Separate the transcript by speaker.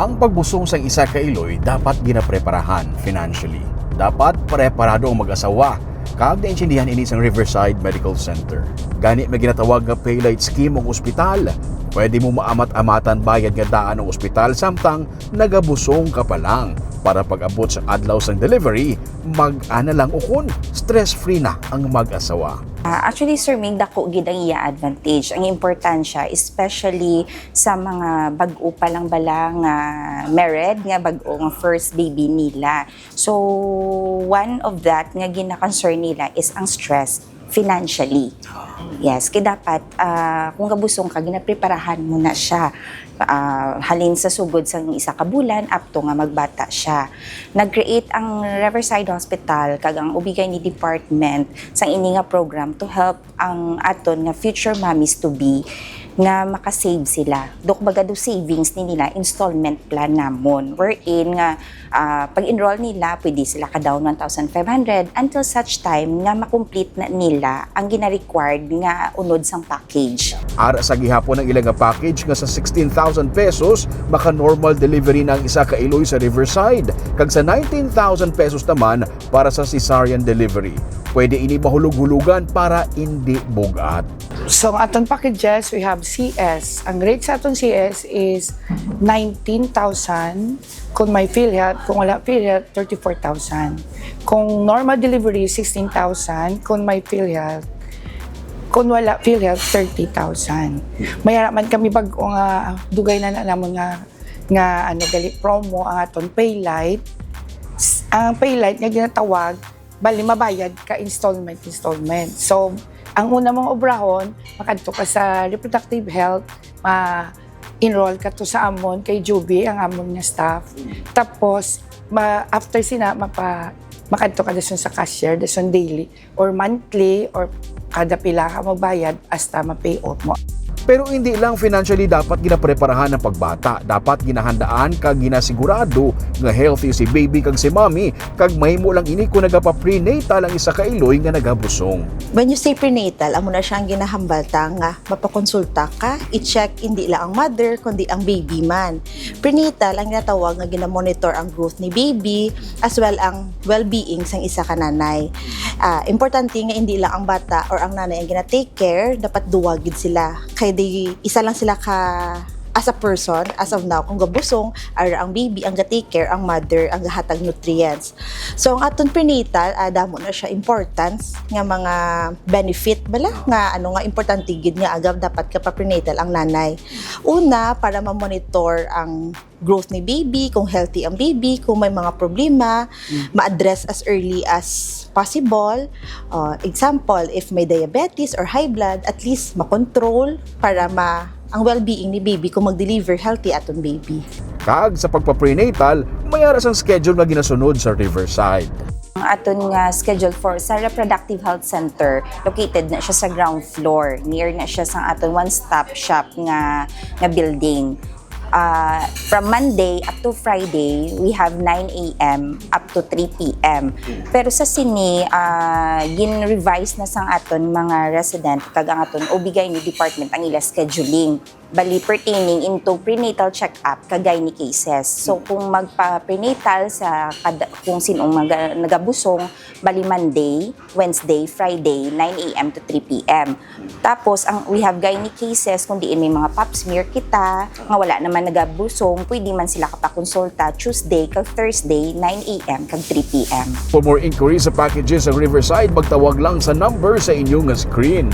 Speaker 1: Ang pagbusong sa isa ka iloy dapat ginapreparahan financially. Dapat preparado ang mag-asawa kag naintindihan ini sang Riverside Medical Center. Gani may ginatawag nga pay-light scheme ang ospital. Pwede mo maamat-amatan bayad nga daan ang ospital samtang nagabusong ka pa lang. Para pag-abot sa adlaw sang delivery, mag-ana lang ukon, stress-free na ang mag-asawa.
Speaker 2: Actually, Sir Mig, dako gid ang iya advantage. Ang importansya, especially sa mga bag-o pa lang bala nga married, nga bag-o nga first baby nila. So, one of that nga gina-concern nila is ang stress financially. Yes, kaya dapat kung kabusong ka, ginapreparahan mo na siya. Halin sa sugod sa isa ka bulan up to nga magbata siya. Nag-create ang Riverside Hospital kag ang ubigay ni department sang ini nga program to help ang aton nga future mommies to be nga makasave sila. Dok baga do savings ni nila installment plan namon wherein nga pag-enroll nila pwede sila ka-down 1,500 until such time nga makomplete na nila ang gina-required nga unod sang package.
Speaker 1: Ara sa gihapon ng ilang package nga sa 16,000 pesos, baka normal delivery ng isa ka iloy sa Riverside. Kag sa 19,000 pesos naman para sa cesarean delivery. Pwede ini mahulog-hulugan para hindi bugat.
Speaker 3: So, ang aton packages, we have CS. Ang rate sa aton CS is 19,000. Kung may PhilHealth, kung wala PhilHealth, 34,000. Kung normal delivery, 16,000. Kung may PhilHealth, kung wala PhilHealth, 30,000. Mayara man kami bago nga dugay na namon nga gali promo ang aton Paylight. Ang Paylight nga ginatawag bali mabayad ka installment. So, ang una mong obrahon, makadto ka sa reproductive health, enroll ka to sa amon kay Juby, ang amon nga staff. Tapos, after sina, makadto ka dason sa cashier, dason daily, or monthly, or kada pila ka magbayad, hasta ma-pay out mo.
Speaker 1: Pero hindi lang financially dapat ginapreparahan ng pagbata. Dapat ginahandaan kag ginasigurado nga healthy si baby kag si mommy kag mahimo lang ini kung nagapa-prenatal ang isa ka iloy nga nagabusong.
Speaker 4: When you say prenatal, amo na siyang ginahambalta nga mapakonsulta ka, i-check hindi lang ang mother kundi ang baby man. Prenatal ang ginatawag nga ginamonitor ang growth ni baby as well ang well-being sang isa ka nanay. Importante nga hindi lang ang bata or ang nanay ang gina-take care, dapat duwagid sila. Kay isa lang sila ka as a person, as of now, kung gabusong, ang baby, ang ga-take care, ang mother, ang gahatag nutrients. So, ang aton prenatal, damo na siya importance, nga mga benefit, bala, nga, importante gid nga, agad dapat ka pa prenatal ang nanay. Una, para ma-monitor ang growth ni baby, kung healthy ang baby, kung may mga problema, ma-address as early as possible. Example, if may diabetes or high blood, at least ma-control para ang well-being ni baby kung mag-deliver healthy aton baby.
Speaker 1: Kag sa pagpa-prenatal, mayara sang schedule nga ginasunod sa Riverside.
Speaker 2: Ang aton nga schedule for sa Reproductive Health Center, located na siya sa ground floor. Near na siya sa aton one-stop shop nga building. From Monday up to Friday, we have 9 a.m. up to 3 p.m. Pero sa sini, gin-revise na sang aton mga resident kag ang aton obigay ni department ang ila scheduling. Bali pertaining into prenatal check-up kagay ni cases. So kung magpa-prenatal sa kung sinong nagabusong, bali Monday, Wednesday, Friday, 9 a.m. to 3 p.m. Tapos we have gynae cases kung diin may mga pap smear kita, nga wala naman nagabusong, pwede man sila kapakonsulta Tuesday kag Thursday, 9 a.m. kag 3 p.m.
Speaker 1: For more inquiries sa packages sa Riverside, magtawag lang sa number sa inyong screen.